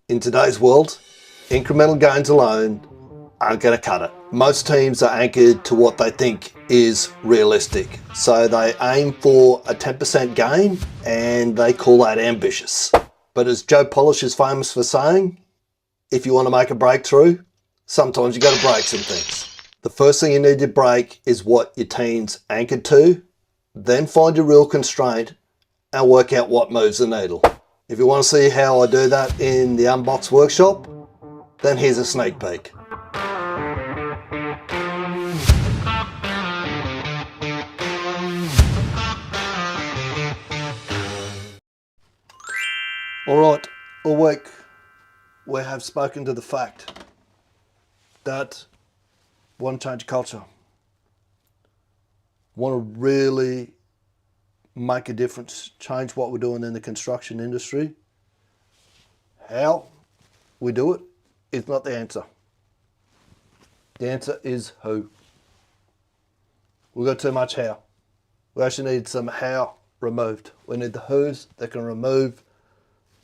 In today's world, incremental gains alone aren't going to cut it. Most teams are anchored to what they think is realistic. So they aim for a 10% gain and they call that ambitious. But as Joe Polish is famous for saying, if you want to make a breakthrough, sometimes you got to break some things. The first thing you need to break is what your team's anchored to, then find your real constraint and work out what moves the needle. If you want to see how I do that in the Unbox workshop, then here's a sneak peek. Alright, all week we have spoken to the fact that want to change culture, want to really make a difference, change what we're doing in the construction industry. How we do it is not the answer. The answer is who. We've got too much how. We actually need some how removed. We need the who's that can remove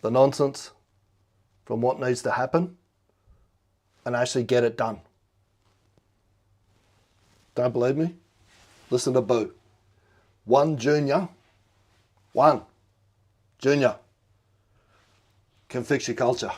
the nonsense from what needs to happen and actually get it done. Don't believe me? Listen to Boo. One junior can fix your culture.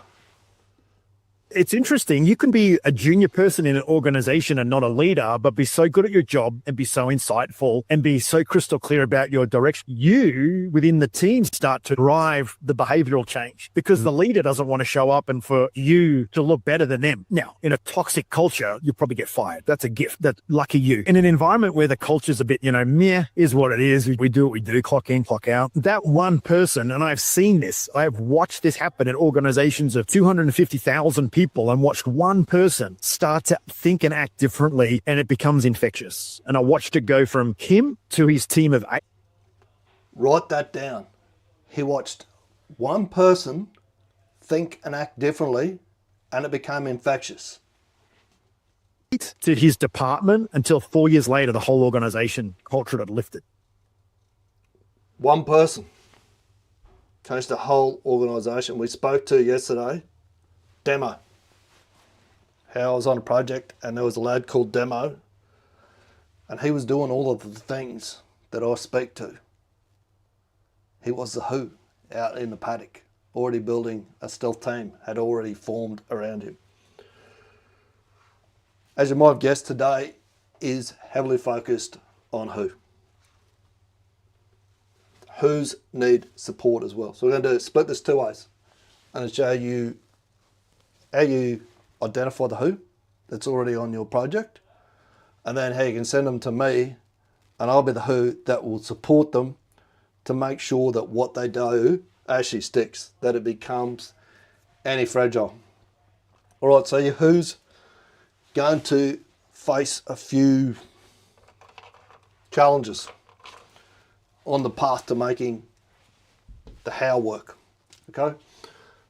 It's interesting. You can be a junior person in an organization and not a leader, but be so good at your job and be so insightful and be so crystal clear about your direction. You, within the team, start to drive the behavioral change because the leader doesn't want to show up and for you to look better than them. Now, in a toxic culture, you'll probably get fired. That's a gift. That's lucky you. In an environment where the culture's a bit, meh, is what it is. We do what we do, clock in, clock out. That one person, and I've seen this, I have watched this happen in organizations of 250,000 people and watched one person start to think and act differently, and it becomes infectious. And I watched it go from him to his team of 8. Write that down. He watched one person think and act differently, and it became infectious. To his department until 4 years later, the whole organization culture had lifted. One person changed the whole organization. We spoke to yesterday, Demo. How I was on a project and there was a lad called Demo and he was doing all of the things that I speak to. He was the who out in the paddock, already building a stealth team, had already formed around him. As you might have guessed, today is heavily focused on who. Who's need support as well. So we're going to split this two ways and show you how you identify the who that's already on your project, and then how you can send them to me and I'll be the who that will support them to make sure that what they do actually sticks, that it becomes anti-fragile. All right, so your who's going to face a few challenges on the path to making the how work, okay?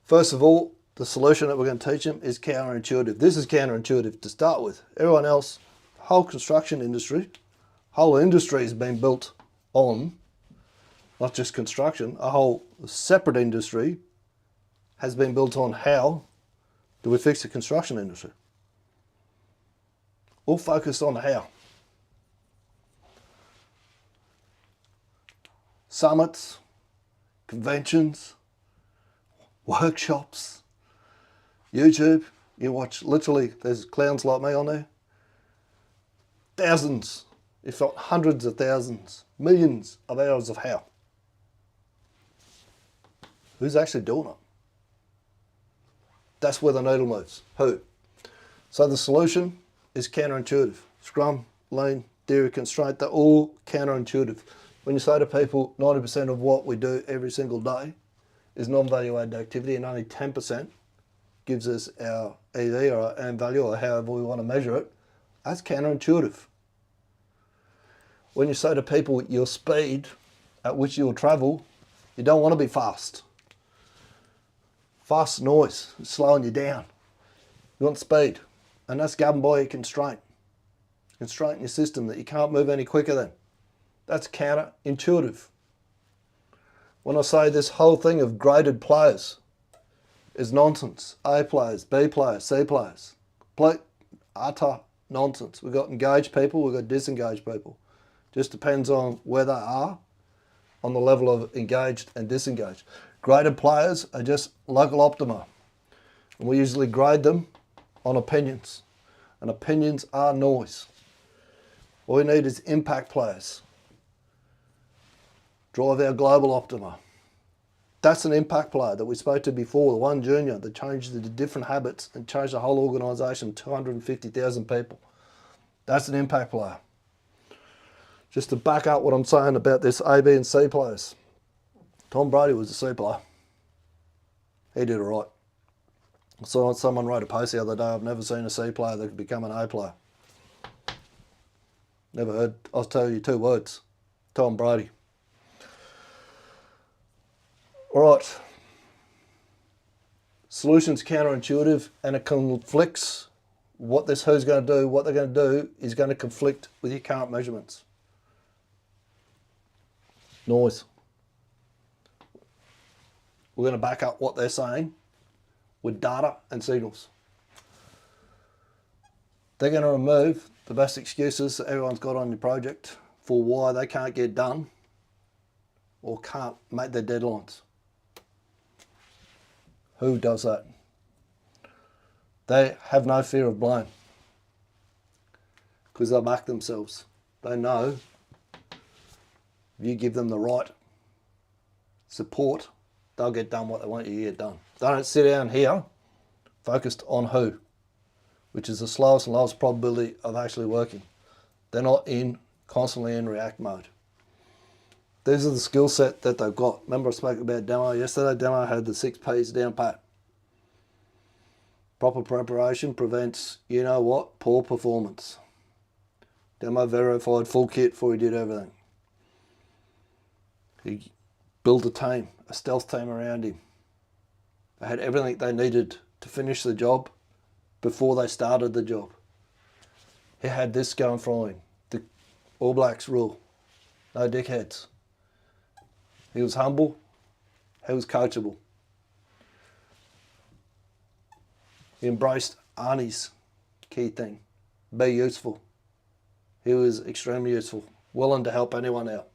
First of all, the solution that we're going to teach them is counterintuitive. This is counterintuitive to start with. Everyone else, whole construction industry, whole industry has been built on, not just construction, a whole separate industry has been built on how do we fix the construction industry. All focused on the how. Summits, conventions, workshops, YouTube, you watch literally, there's clowns like me on there. Thousands, if not hundreds of thousands, millions of hours of how. Who's actually doing it? That's where the needle moves. Who? So the solution is counterintuitive. Scrum, lean, theory, constraint, they're all counterintuitive. When you say to people 90% of what we do every single day is non-value added activity and only 10% gives us our EV or our earned value or however we want to measure it, that's counterintuitive. When you say to people your speed at which you'll travel, you don't want to be fast. Fast noise is slowing you down. You want speed, and that's governed by a constraint. Constraint in your system that you can't move any quicker than. That's counterintuitive. When I say this whole thing of graded players, is nonsense. A players, B players, C players. Complete, utter nonsense. We've got engaged people, we've got disengaged people. Just depends on where they are on the level of engaged and disengaged. Graded players are just local optima. And we usually grade them on opinions. And opinions are noise. All we need is impact players. Drive our global optima. That's an impact player that we spoke to before, the one junior that changed the different habits and changed the whole organisation, 250,000 people. That's an impact player. Just to back up what I'm saying about this A, B and C players. Tom Brady was a C player. He did it right. I saw someone wrote a post the other day, I've never seen a C player that could become an A player. Never heard. I'll tell you 2 words. Tom Brady. All right. Solution's counterintuitive and it conflicts. What this who's going to do, what they're going to do is going to conflict with your current measurements. Noise. We're going to back up what they're saying with data and signals. They're going to remove the best excuses that everyone's got on your project for why they can't get done or can't make their deadlines. Who does that? They have no fear of blame because they back themselves. They know if you give them the right support, they'll get done what they want you to get done. They don't sit down here focused on who, which is the slowest and lowest probability of actually working. They're not constantly in react mode. These are the skill set that they've got. Remember I spoke about demo yesterday? Demo had the 6 Ps down pat. Proper preparation prevents, you know what, poor performance. Demo verified full kit before he did everything. He built a team, a stealth team around him. They had everything they needed to finish the job before they started the job. He had this going for him. The All Blacks rule. No dickheads. He was humble. He was coachable. He embraced Arnie's key thing. Be useful. He was extremely useful. Willing to help anyone out.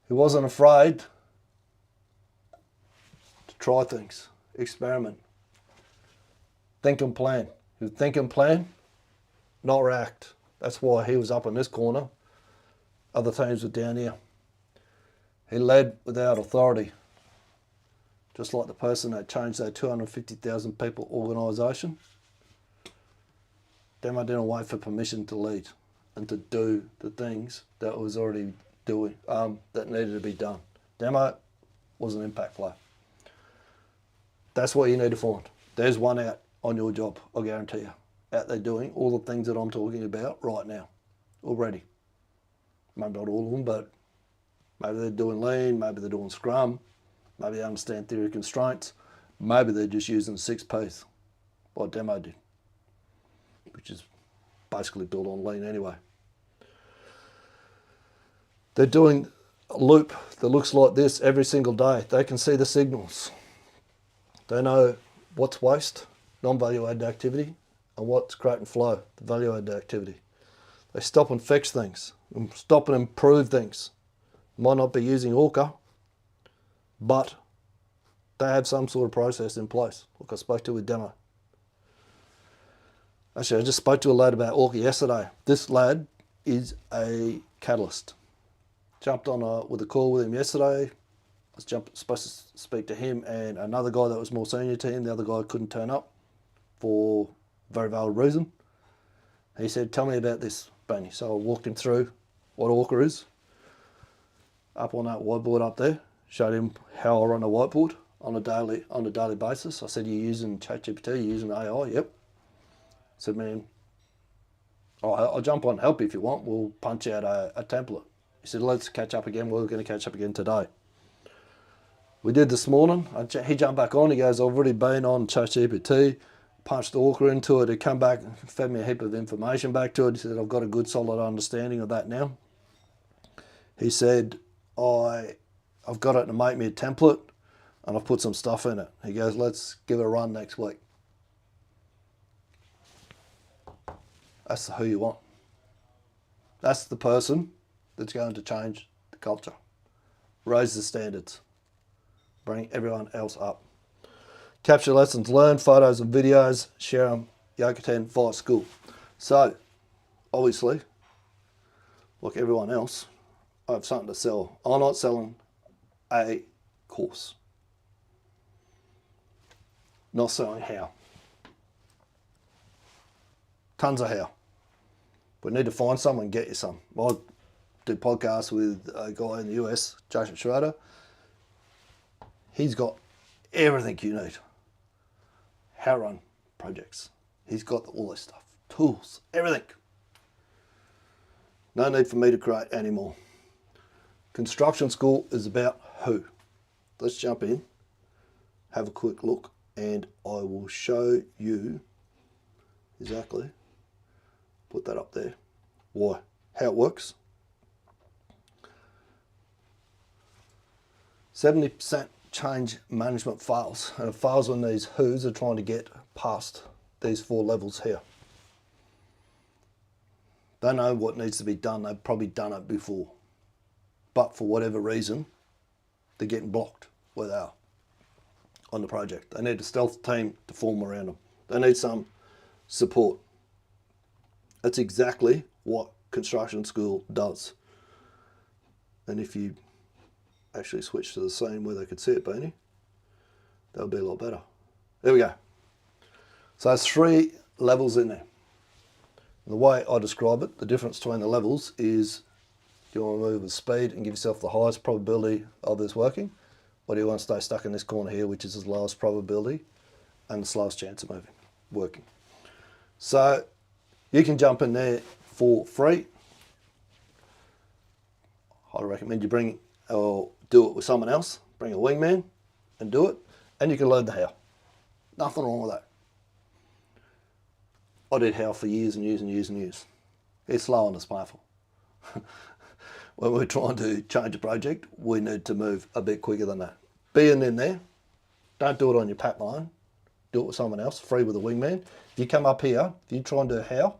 He wasn't afraid to try things. Experiment. Think and plan. He would think and plan, not react. That's why he was up in this corner. Other teams were down here. He led without authority. Just like the person that changed that 250,000 people organisation. Demo didn't wait for permission to lead and to do the things that was already doing, that needed to be done. Demo was an impact player. That's what you need to find. There's one out on your job, I guarantee you. Out there doing all the things that I'm talking about right now, already. Maybe not all of them, but maybe they're doing lean, maybe they're doing scrum, maybe they understand theory of constraints, maybe they're just using 6 Ps, like Demo did, which is basically built on lean anyway. They're doing a loop that looks like this every single day. They can see the signals. They know what's waste, non-value added activity, and what's creating flow, the value added activity. They stop and fix things, and stop and improve things. Might not be using ORCA, but they have some sort of process in place, like I spoke to with Demo. Actually, I just spoke to a lad about ORCA yesterday. This lad is a catalyst. Jumped on with a call with him yesterday. I was supposed to speak to him and another guy that was more senior to him. The other guy couldn't turn up for a very valid reason. He said, tell me about this, Benny. So I walked him through what ORCA is. Up on that whiteboard up there. Showed him how I run a whiteboard on a daily basis. I said, you're using ChatGPT, you're using AI? Yep. I said, man, I'll jump on and help you if you want. We'll punch out a template. He said, let's catch up again. We're going to catch up again today. We did this morning. He jumped back on. He goes, I've already been on ChatGPT, punched ORCA into it. He come back and fed me a heap of information back to it. He said, I've got a good solid understanding of that now. He said, I've got it to make me a template. and I've put some stuff in it. He goes, let's give it a run next week. That's who you want. That's the person that's going to change the culture, raise the standards, bring everyone else up. Capture lessons learned, photos and videos, share them, Yokoten via school. So, obviously, like everyone else, I have something to sell. I'm not selling a course. Not selling how. Tons of how. We need to find someone and get you some. I do podcasts with a guy in the US, Jason Schroeder. He's got everything you need. How to run projects. He's got all this stuff. Tools, everything. No need for me to create anymore. Construction school is about who? Let's jump in, have a quick look, and I will show you exactly, put that up there, why, how it works. 70% change management fails, and it fails when these who's are trying to get past these 4 levels here. They know what needs to be done, they've probably done it before, but for whatever reason, they're getting blocked where they are on the project. They need a stealth team to form around them. They need some support. That's exactly what construction school does. And if you actually switch to the scene where they could see it, Beanie, that would be a lot better. There we go. So there's 3 levels in there. And the way I describe it, the difference between the levels is, do you want to move with speed and give yourself the highest probability of this working? Or do you want to stay stuck in this corner here, which is the lowest probability and the slowest chance of working? So you can jump in there for free. I recommend you bring or do it with someone else. Bring a wingman and do it. And you can learn the how. Nothing wrong with that. I did how for years and years and years and years. It's slow and it's painful. When we're trying to change a project, we need to move a bit quicker than that. Being in there, don't do it on your pat line. Do it with someone else, free with a wingman. If you come up here, if you try and do a how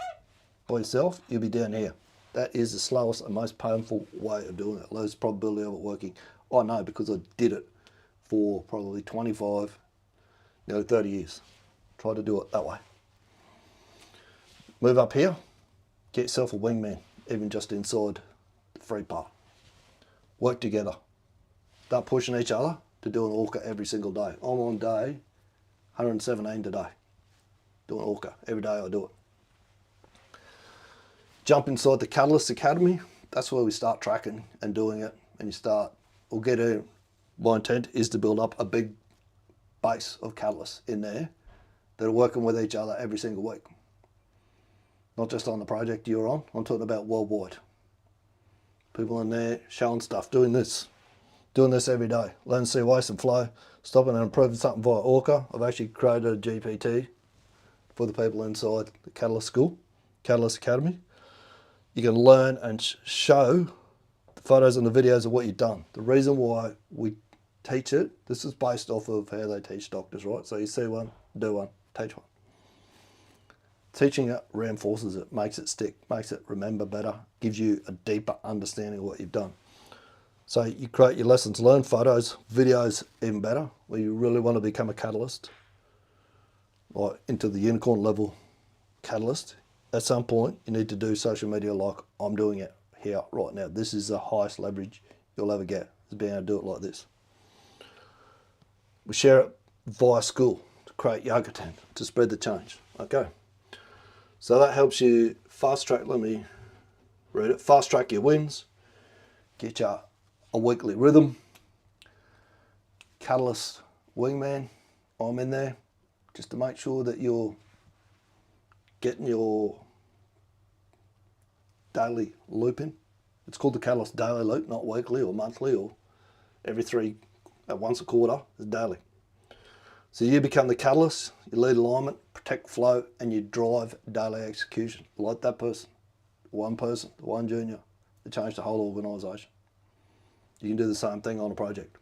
by yourself, you'll be down here. That is the slowest and most painful way of doing it. Lowest probability of it working. I know because I did it for probably 25, nearly 30 years. Try to do it that way. Move up here, get yourself a wingman, even just inside the free part. Work together. Start pushing each other to do an ORCA every single day. I'm on day 117 today, doing ORCA. Every day I do it. Jump inside the Catalyst Academy. That's where we start tracking and doing it. And you start, we'll get in. My intent is to build up a big base of catalysts in there that are working with each other every single week. Not just on the project you're on, I'm talking about worldwide. People in there showing stuff, doing this every day. Learn to see waste and flow, stopping and improving something via ORCA. I've actually created a GPT for the people inside the Catalyst School, Catalyst Academy. You can learn and show the photos and the videos of what you've done. The reason why we teach it, this is based off of how they teach doctors, right? So you see one, do one, teach one. Teaching it reinforces it, makes it stick, makes it remember better, gives you a deeper understanding of what you've done. So you create your lessons learned, photos, videos, even better, where you really want to become a catalyst, or into the unicorn level catalyst. At some point, you need to do social media like I'm doing it here right now. This is the highest leverage you'll ever get, is being able to do it like this. We share it via school to create Yokoten, to spread the change. Okay. So that helps you fast track, let me read it, fast track your wins, get you a weekly rhythm. Catalyst wingman, I'm in there just to make sure that you're getting your daily loop in. It's called the Catalyst Daily Loop, not weekly or monthly or once a quarter, it's daily. So you become the catalyst, you lead alignment, protect flow, and you drive daily execution. Like that person, the one junior, that changed the whole organisation. You can do the same thing on a project.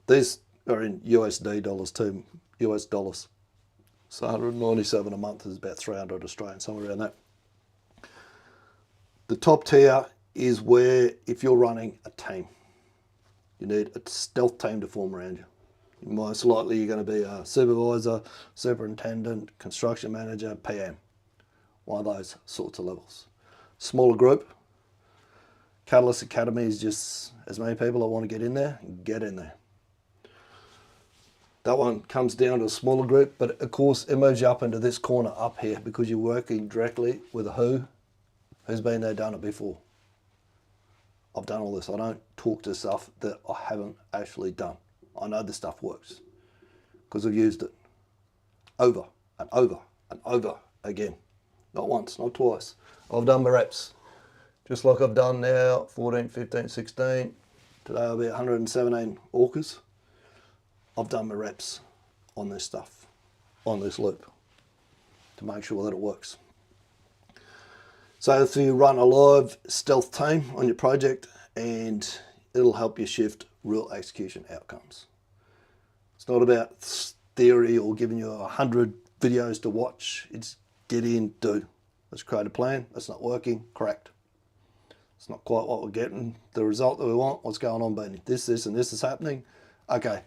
These or in USD dollars too, US dollars. So 197 a month is about 300 Australian, somewhere around that. The top tier is where if you're running a team, you need a stealth team to form around you. Most likely you're going to be a supervisor, superintendent, construction manager, PM. One of those sorts of levels. Smaller group. Catalyst Academy is just as many people that want to get in there, get in there. That one comes down to a smaller group, but of course it moves you up into this corner up here because you're working directly with a who's been there, done it before. I've done all this. I don't talk to stuff that I haven't actually done. I know this stuff works because I've used it over and over and over again. Not once, not twice. I've done my reps. Just like I've done now, 14, 15, 16. Today I'll be 117 ORCAs. I've done my reps on this stuff, on this loop, to make sure that it works. So if you run a live stealth team on your project, and it'll help you shift real execution outcomes. It's not about theory or giving you 100 videos to watch. It's get in, do. Let's create a plan. That's not working. Correct. It's not quite what we're getting. The result that we want. What's going on, Benny? This, and this is happening. Okay.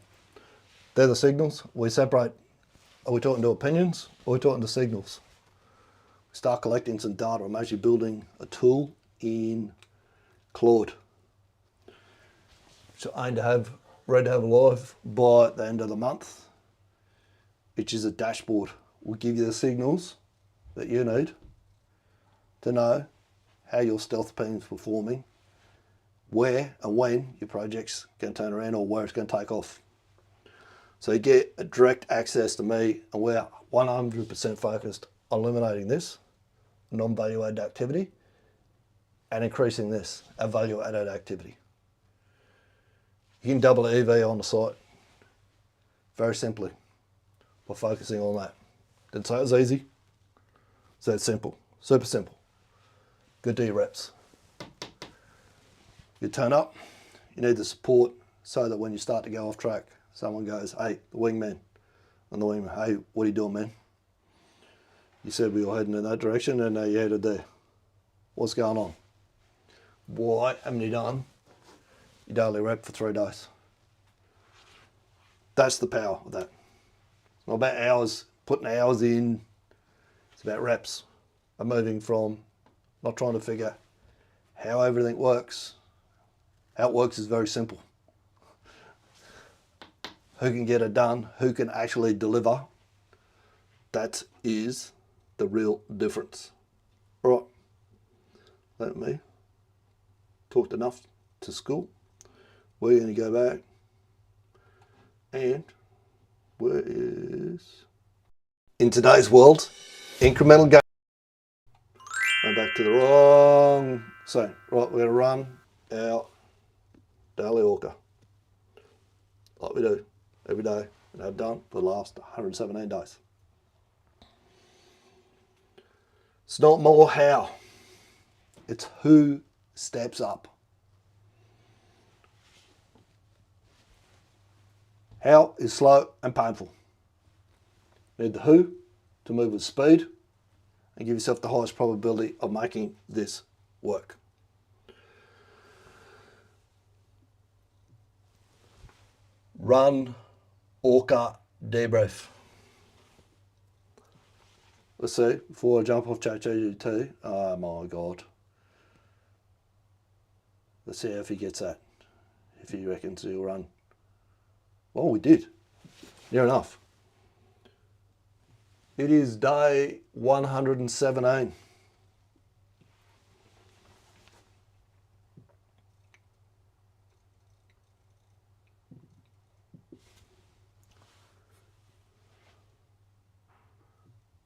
They're the signals. We separate. Are we talking to opinions or are we talking to signals? We start collecting some data. I'm actually building a tool in Claude. So I aim to have live by the end of the month, which is a dashboard. Will give you the signals that you need to know how your stealth team's performing, where and when your project's going to turn around or where it's going to take off. So you get a direct access to me, and we're 100% focused on eliminating this non-value added activity and increasing this, a value added activity. You can double the EV on the site very simply by focusing on that. Didn't say it was easy, so it's simple, super simple. Good D reps. You turn up, you need the support so that when you start to go off track, someone goes, hey, the wingman, and the wingman, hey, what are you doing, man? You said we were heading in that direction and now you're headed there. What's going on? Why haven't you done your daily rep for 3 days? That's the power of that. It's not about hours, putting hours in. It's about reps. I'm moving from not trying to figure how everything works. How it works is very simple. Who can get it done? Who can actually deliver? That is the real difference. All right. Let me talked enough to school. We're going to go back and where is, in today's world, incremental gain. Go back to the wrong, so right, we're going to run our daily ORCA like we do every day and have done for the last 117 days. It's not more how, it's who steps up. How is slow and painful. You need the who to move with speed and give yourself the highest probability of making this work. Run, ORCA, debrief. Let's see, before I jump off ChatGPT, oh my God. Let's see if he gets that, if he reckons he'll run. Well, we did, near enough. It is day 117.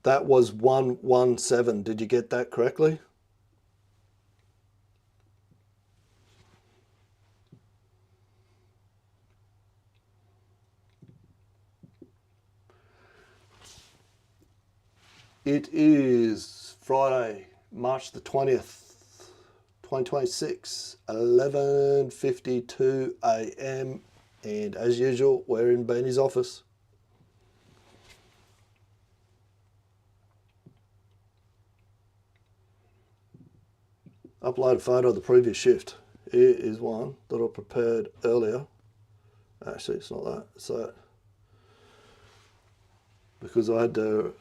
That was 117. Did you get that correctly? It is Friday, March the 20th, 2026, 11:52 a.m. And as usual, we're in Beanie's office. Upload a photo of the previous shift. Here is one that I prepared earlier. Actually, it's not that. It's that. Because I had to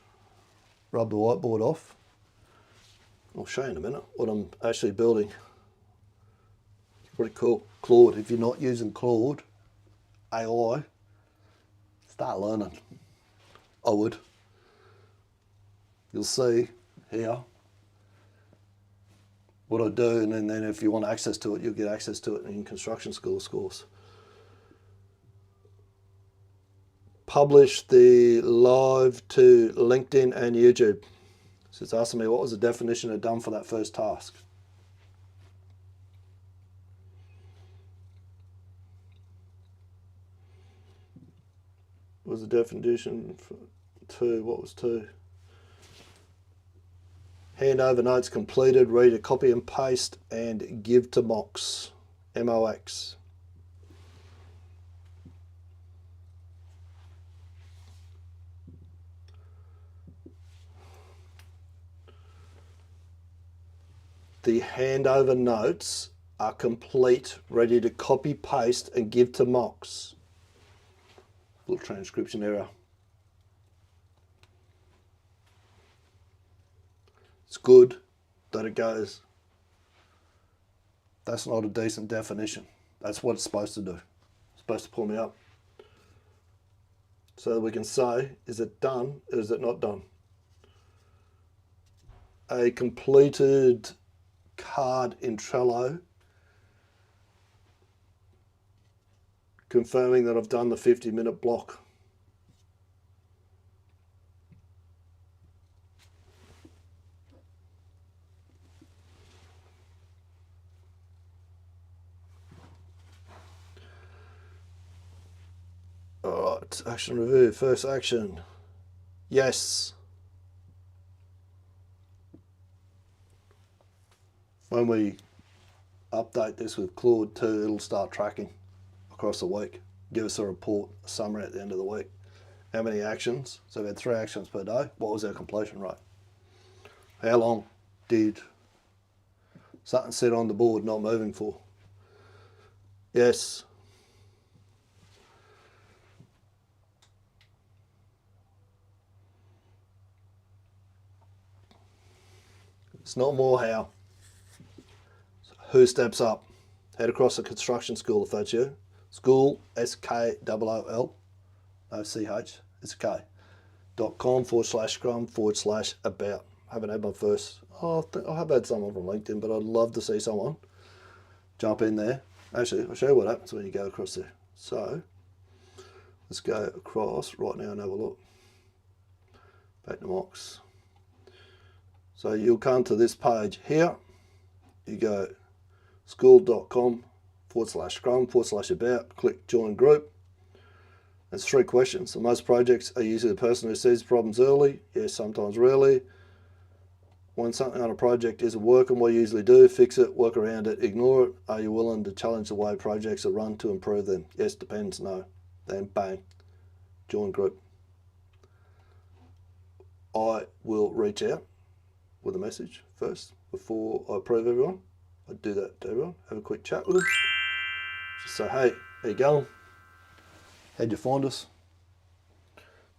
rub the whiteboard off. I'll show you in a minute what I'm actually building. It's pretty cool. Claude, if you're not using Claude AI, start learning. I would. You'll see here what I do, and then if you want access to it, you'll get access to it in construction school course. Publish the live to LinkedIn and YouTube. So it's asking me what was the definition of done for that first task. What was the definition for 2? What was 2? Hand over notes completed, ready to copy and paste and give to Mox. MOX. The handover notes are complete, ready to copy, paste and give to Mox. Little transcription error. It's good that it goes. That's not a decent definition. That's what it's supposed to do. It's supposed to pull me up. So that we can say, is it done or is it not done? A completed card in Trello confirming that I've done the 50-minute block. All right, action review. First action, yes. When we update this with Claude 2, it'll start tracking across the week. Give us a report, a summary at the end of the week. How many actions? So we had 3 actions per day. What was our completion rate? How long did something sit on the board not moving for? Yes. It's not more how. Who steps up? Head across the construction school if that's you. School, SKOOL, no CH, it's a K. .com/scrum/about. Haven't had my first, I have had someone from LinkedIn, but I'd love to see someone jump in there. Actually, I'll show you what happens when you go across there. So, let's go across right now and have a look. Back to Mox. So you'll come to this page here. You go school.com/scrum/about, click join group. There's 3 questions. So most projects are usually the person who sees problems early. Yes, sometimes rarely. When something on a project isn't working, what you usually do, fix it, work around it, ignore it. Are you willing to challenge the way projects are run to improve them? Yes, depends, no. Then bang, join group. I will reach out with a message first before I approve everyone. I do that to everyone, have a quick chat with them. Just say, hey, how you going? How'd you find us?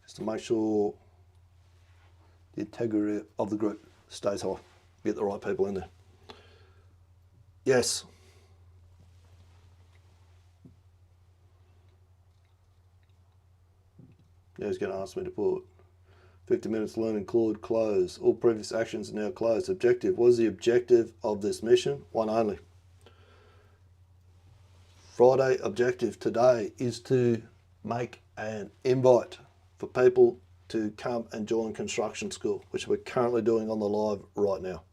Just to make sure the integrity of the group stays high. Get the right people in there. Yes. Now he's going to ask me to put 50 minutes learning Claude close. All previous actions are now closed. Objective. What is the objective of this mission? One only. Friday objective today is to make an invite for people to come and join construction school, which we're currently doing on the live right now.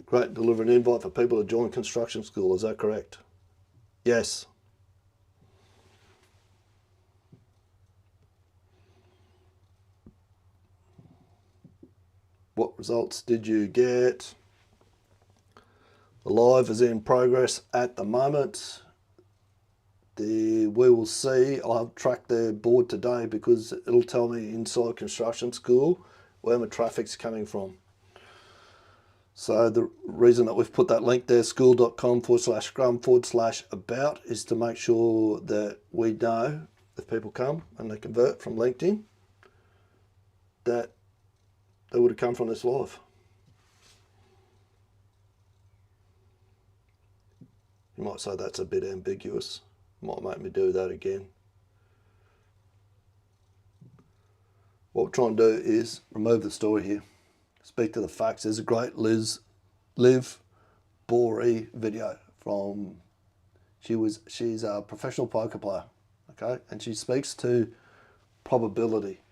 Great, deliver an invite for people to join construction school, is that correct? Yes. What results did you get? The live is in progress at the moment. We will see. I'll have tracked their board today because it'll tell me inside construction school where my traffic's coming from. So the reason that we've put that link there, school.com/scrum/about, is to make sure that we know if people come and they convert from LinkedIn, that they would have come from this live. You might say that's a bit ambiguous. Might make me do that again. What we're trying to do is remove the story here. Speak to the facts. There's a great Liv Boree video from, she's a professional poker player, okay? And she speaks to probability.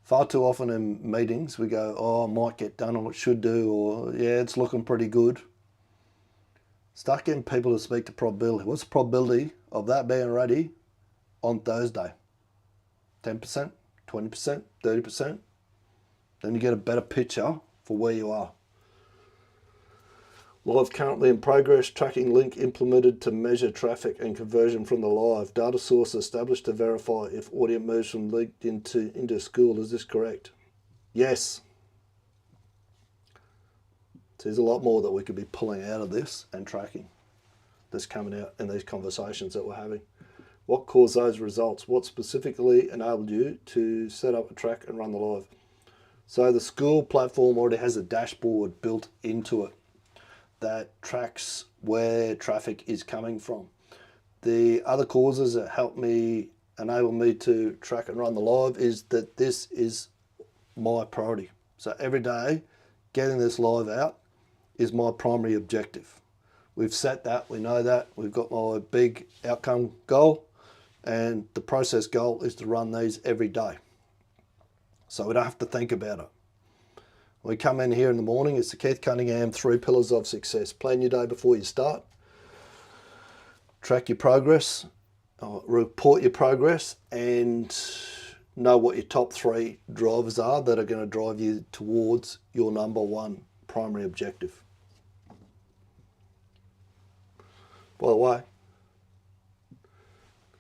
Far too often in meetings we go, oh, I might get done or it should do, or yeah, it's looking pretty good. Start getting people to speak to probability. What's the probability of that being ready on Thursday? 10%, 20%, 30%? Then you get a better picture for where you are. Live currently in progress. Tracking link implemented to measure traffic and conversion from the live. Data source established to verify if audience moves from LinkedIn into school. Is this correct? Yes. So there's a lot more that we could be pulling out of this and tracking that's coming out in these conversations that we're having. What caused those results? What specifically enabled you to set up a track and run the live? So the school platform already has a dashboard built into it that tracks where traffic is coming from. The other causes that enable me to track and run the live is that this is my priority. So every day, getting this live out is my primary objective. We've set that, we know that, we've got my big outcome goal, and the process goal is to run these every day. So we don't have to think about it. We come in here in the morning, it's the Keith Cunningham 3 pillars of success. Plan your day before you start. Track your progress, report your progress, and know what your top 3 drivers are that are going to drive you towards your number 1 primary objective. By the way,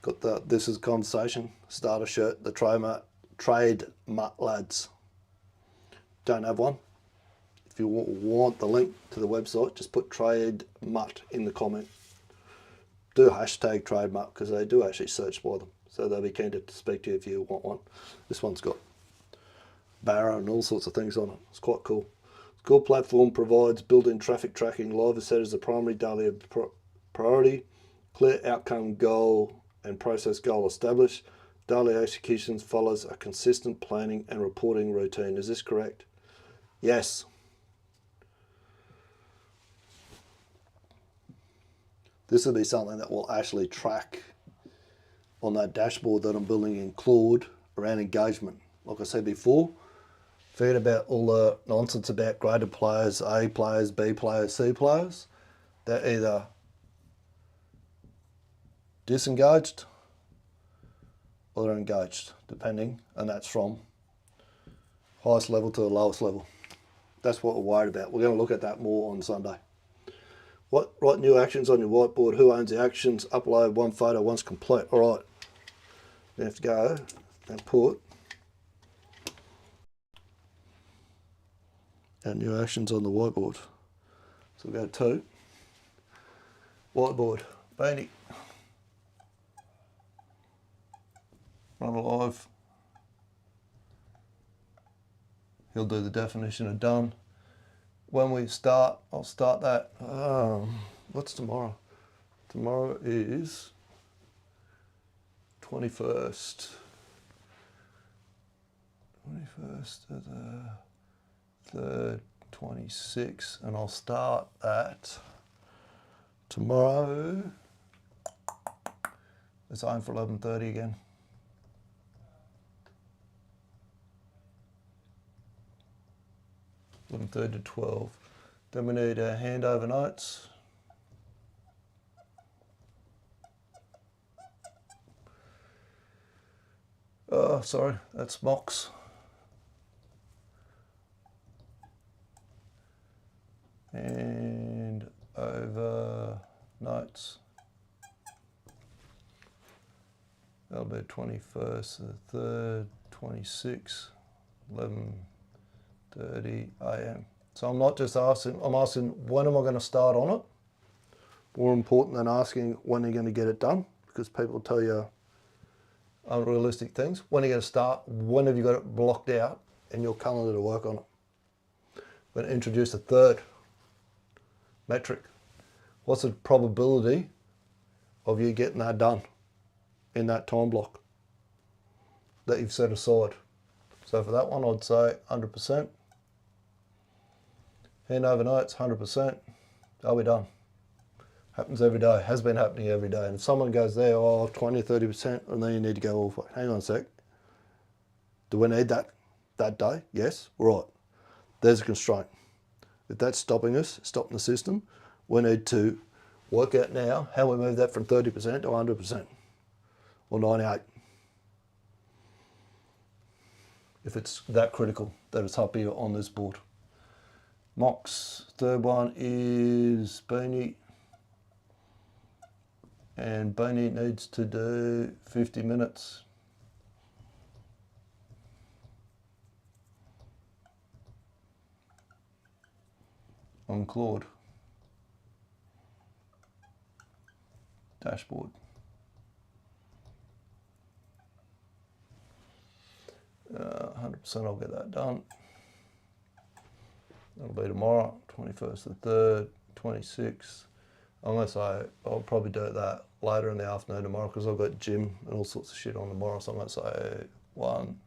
got this is a conversation, starter shirt, the trade mutt lads. Don't have one. If you want the link to the website, just put trade mutt in the comment. Do hashtag trade mutt because they do actually search by them. So they'll be keen to speak to you if you want one. This one's got barra and all sorts of things on it. It's quite cool. School platform provides built-in traffic tracking. Live is set as the primary daily priority. Clear outcome goal and process goal established. Daily executions follows a consistent planning and reporting routine. Is this correct? Yes. This will be something that will actually track on that dashboard that I'm building in Claude around engagement. Like I said before, forget about all the nonsense about graded players, A players, B players, C players. They're either disengaged or they're engaged, depending, and that's from highest level to the lowest level. That's what we're worried about. We're going to look at that more on Sunday. Write new actions on your whiteboard. Who owns the actions? Upload one photo once complete. All right. You have to go and put our new actions on the whiteboard. So we'll go to whiteboard. Beanie. Run live. He'll do the definition of done. When we start, I'll start that. What's tomorrow? Tomorrow is 21st. 21st to the 3rd, 26, and I'll start that tomorrow. Let's aim for 11:30 again. From 3rd to 12. Then we need our handover notes. Oh, sorry, that's mocks. notes. That'll be 21st of the 3rd, 26, 11:30 a.m. So I'm not just asking, I'm asking when am I going to start on it? More important than asking when you're going to get it done, because people tell you unrealistic things. When are you going to start? When have you got it blocked out in your calendar to work on it? We're going to introduce a third metric. What's the probability of you getting that done in that time block that you've set aside? So for that one, I'd say 100%. Handover notes, 100%. Are we done? Happens every day, has been happening every day. And if someone goes there, oh, 20, 30%, and then you need to go, oh, hang on a sec. Do we need that day? Yes, right. There's a constraint. If that's stopping us, stopping the system, we need to work out now how we move that from 30% to 100% or 98. If it's that critical that it's up here on this board. Mox, third one is Beanie. And Beanie needs to do 50 minutes. On Claude. Dashboard. 100% I'll get that done. That'll be tomorrow, 21st of the 3rd, 26th. Unless I'll probably do that later in the afternoon tomorrow because I've got gym and all sorts of shit on tomorrow. So I'm going to say 1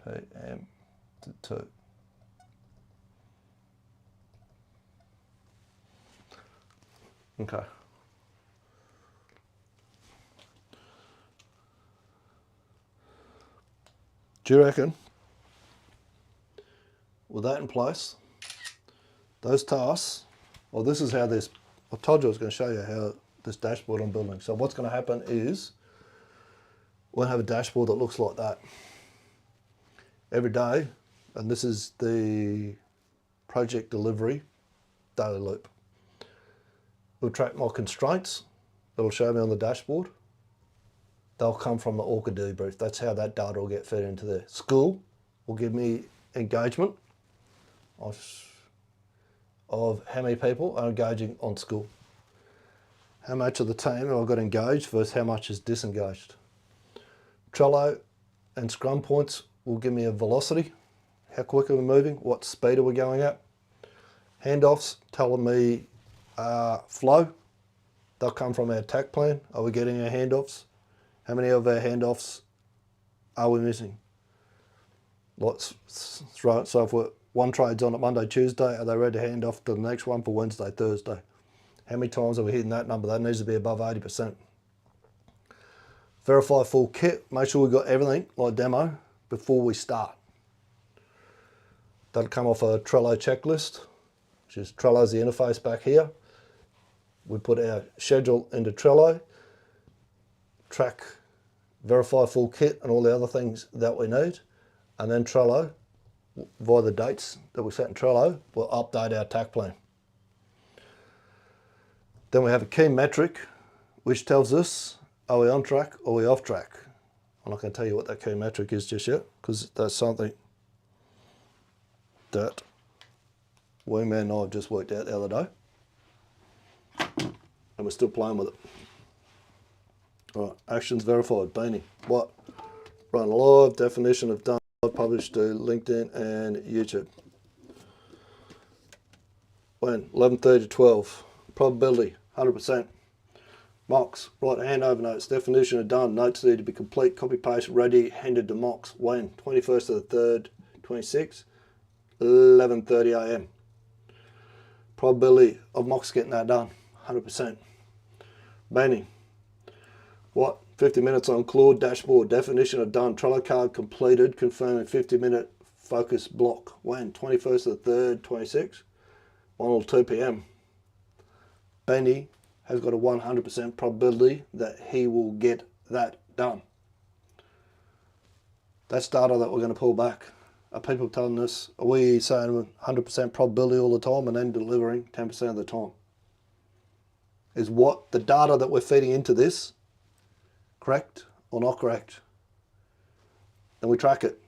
p.m. to 2. Okay. Do you reckon, with that in place, those tasks, well, this is how this, I told you I was going to show you how this dashboard I'm building. So what's going to happen is we'll have a dashboard that looks like that every day. And this is the project delivery daily loop. We'll track my constraints that'll show me on the dashboard. They'll come from the ORCA debrief. That's how that data will get fed into there. School will give me engagement of how many people are engaging on school. How much of the team have I got engaged versus how much is disengaged. Trello and Scrum points will give me a velocity. How quick are we moving? What speed are we going at? Handoffs telling me flow. They'll come from our TAC plan. Are we getting our handoffs? How many of our handoffs are we missing? Lots. Right. So if one trade's on at Monday, Tuesday, are they ready to hand off to the next one for Wednesday, Thursday? How many times are we hitting that number? That needs to be above 80%. Verify full kit. Make sure we've got everything like demo before we start. That'll come off a Trello checklist, which is Trello's the interface back here. We put our schedule into Trello, track, verify full kit and all the other things that we need. And then Trello, via the dates that we set in Trello, will update our TAC plan. Then we have a key metric, which tells us, are we on track or are we off track? I'm not going to tell you what that key metric is just yet, because that's something that Wingman and I have just worked out the other day. And we're still playing with it. All right, actions verified, Beanie. What? Run live, definition of done, published to LinkedIn and YouTube. When? 11:30 to 12. Probability, 100%. Mox, write handover notes, definition of done, notes need to be complete, copy paste, ready, handed to Mox. When? 21st of the 3rd, 26, 11:30 a.m. Probability of Mox getting that done, 100%. Beanie, what? 50 minutes on Claude dashboard, definition of done, Trello card completed, confirming 50-minute focus block. When? 21st of the 3rd, 26, 1 or 2 p.m. Beanie has got a 100% probability that he will get that done. That's data that we're going to pull back. Are people telling us, are we saying 100% probability all the time and then delivering 10% of the time? is what the data that we're feeding into this, correct or not correct? Then we track it,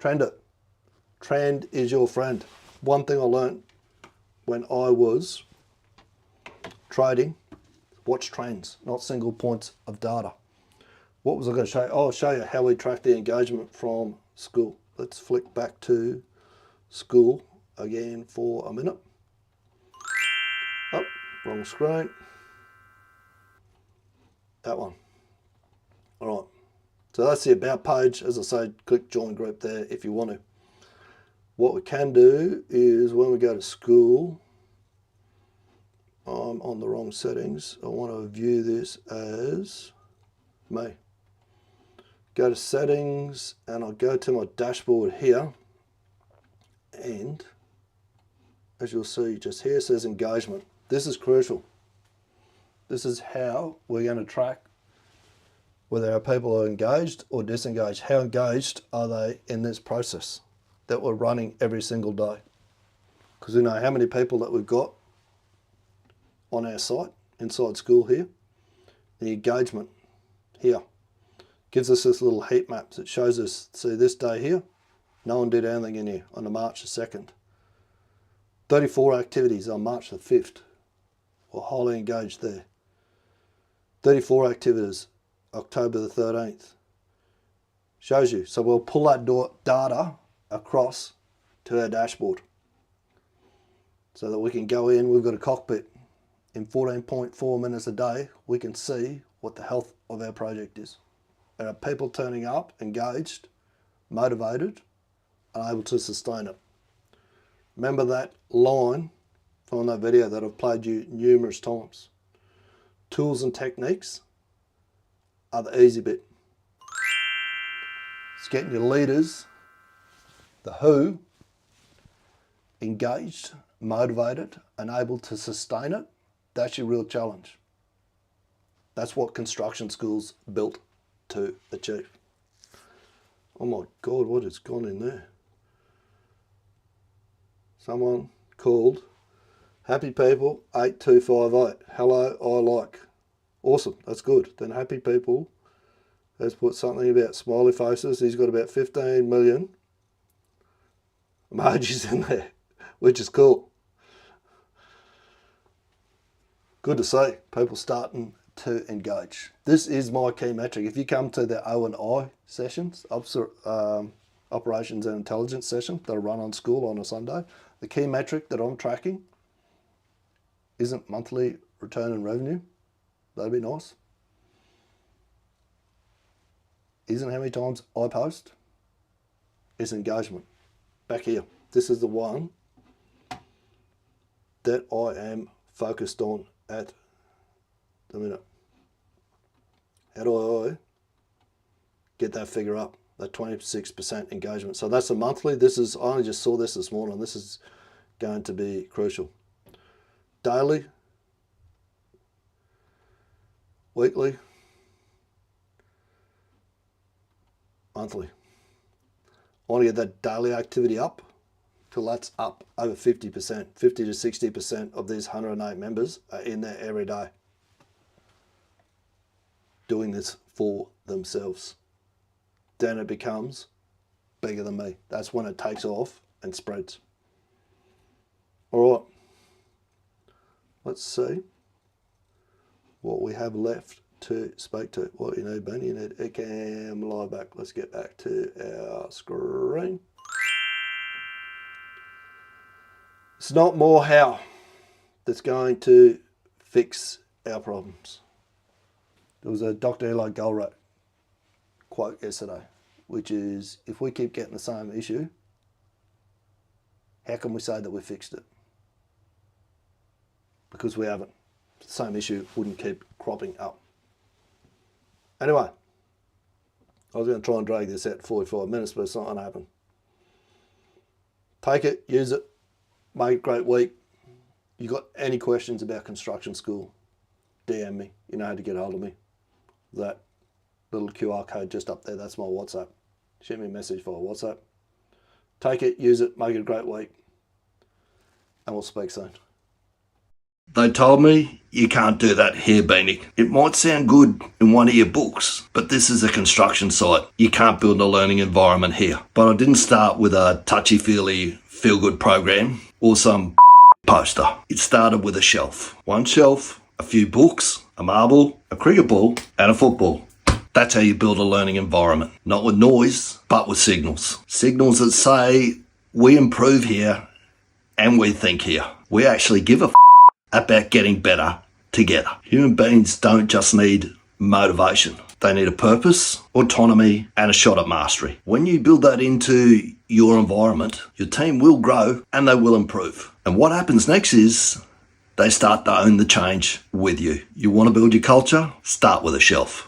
trend it. Trend is your friend. One thing I learned when I was trading, watch trends, not single points of data. What was I going to show you? I'll show you how we track the engagement from school. Let's flick back to school again for a minute. Oh, wrong screen. That one. All right. So that's the about page. As I say, click join group there if you want to. What we can do is when we go to school, I'm on the wrong settings. I want to view this as me. Go to settings and I'll go to my dashboard here. And as you'll see just here, it says engagement. This is crucial. This is how we're going to track whether our people are engaged or disengaged. How engaged are they in this process that we're running every single day? Because we know how many people that we've got on our site, inside school here. The engagement here gives us this little heat map that shows us, see this day here, no one did anything in here on the March the 2nd. 34 activities on March the 5th. We're highly engaged there. 34 activities, October the 13th. Shows you. So we'll pull that data across to our dashboard so that we can go in. We've got a cockpit. In 14.4 minutes a day, we can see what the health of our project is. Are people turning up, engaged, motivated, and able to sustain it? Remember that line from that video that I've played you numerous times. Tools and techniques are the easy bit. It's getting your leaders, the who, engaged, motivated, and able to sustain it. That's your real challenge. That's what construction schools built to achieve. Oh my God, what has gone in there? Someone called Happy People 8258. Hello, I like. Awesome, that's good. Then Happy People has put something about smiley faces. He's got about 15 million emojis in there, which is cool. Good to see people starting to engage. This is my key metric. If you come to the O&I sessions, operations and intelligence session that I run on school on a Sunday, the key metric that I'm tracking isn't monthly return on revenue. That'd be nice. Isn't how many times I post. It's engagement. Back here. This is the one that I am focused on at the minute. How do I get that figure up? That 26% engagement. So that's a monthly. This is, I only just saw this morning. This is going to be crucial. Daily, weekly, monthly. I want to get that daily activity up till that's up over 50%. 50 to 60% of these 108 members are in there every day doing this for themselves. Then it becomes bigger than me. That's when it takes off and spreads. All right, let's see what we have left to speak to. What you need, Ben, you need a cam live back. Let's get back to our screen. It's not more how that's going to fix our problems. There was a Dr. Eli Goldratt quote yesterday, which is, if we keep getting the same issue, how can we say that we fixed it? Because we haven't. The same issue wouldn't keep cropping up. Anyway, I was going to try and drag this out 45 minutes, but it's not going to happen. Take it, use it, make it a great week. You got any questions about construction school, DM me. You know how to get hold of me. That little QR code just up there, that's my WhatsApp. Shoot me a message via WhatsApp. Take it, use it, make it a great week, and we'll speak soon. They told me, you can't do that here, Beanie. It might sound good in one of your books, but this is a construction site. You can't build a learning environment here. But I didn't start with a touchy-feely feel-good program or some poster. It started with a shelf. One shelf, a few books, a marble, a cricket ball, and a football. That's how you build a learning environment. Not with noise, but with signals. Signals that say, we improve here and we think here. We actually give a about getting better together. Human beings don't just need motivation. They need a purpose, autonomy, and a shot at mastery. When you build that into your environment, your team will grow and they will improve. And what happens next is they start to own the change with you. You want to build your culture? Start with a shelf.